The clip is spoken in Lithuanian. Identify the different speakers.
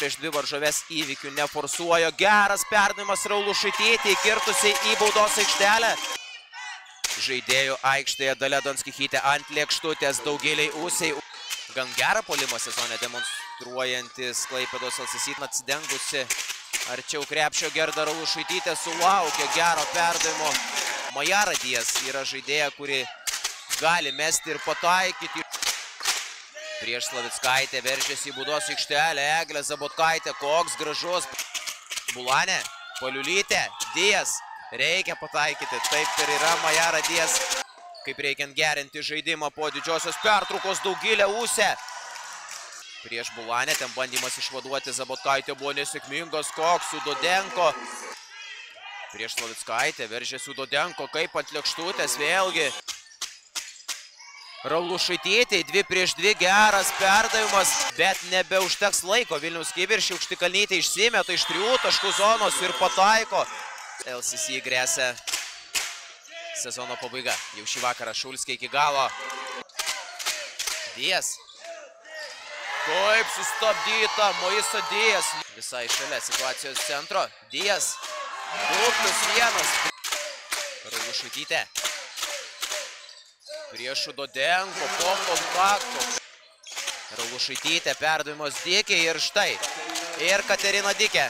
Speaker 1: prieš 2 varžoves įvykių neforsuojo. Geras perdavimas Raulušaitytei, kirtusiai į baudos aikštelę. Žaidėjų aikštėje Dalia Donskichytė ant lėkštutės, Daugėliai Ūsiai. Gan gerą puolimą sezone demonstruojantis Klaipėdos LCC atsidengusi. Arčiau krepšio Gerda Raulušaitytė sulaukė gero perdavimo. Maja Radijas yra žaidėja, kuri gali mesti ir pataikyti. Prieš Slavickaitę veržėsi į baudos aikštelę. Eglė Zabotkaitė, koks gražus. Bulanė, Paliulytė, Dijas. Reikia pataikyti. Taip ir yra Maja Radijas. Kaip reikiant gerinti žaidimą po didžiosios pertraukos Daugėlė Ūsė. Prieš Bulanę ten bandymas išvaduoti Zabotkaitė buvo nesėkmingas. Koks Sudodenko. Prieš Slavickaitę veržėsi Sudodenko kaip ant lėkštutės vėlgi. Raulušaitytei 2 prieš 2 geras perdavimas, bet nebeužteks laiko. Vilniaus Kibirkščiai Aukštikalnytė išsimeta iš 3 taškų zonos ir pataiko. LCC grėsia sezono pabaiga. Jau šį vakarą Šulskė iki galo. Dijas. Kaip sustabdyta Moisa Dijas. Visai šalia situacijos centro. Dijas. 2+1. Raulušaitytė. Prieš Sudodenko po kontakto. Raulušaitytė perdavimas Dikė ir štai. Ir Katerina Dikė.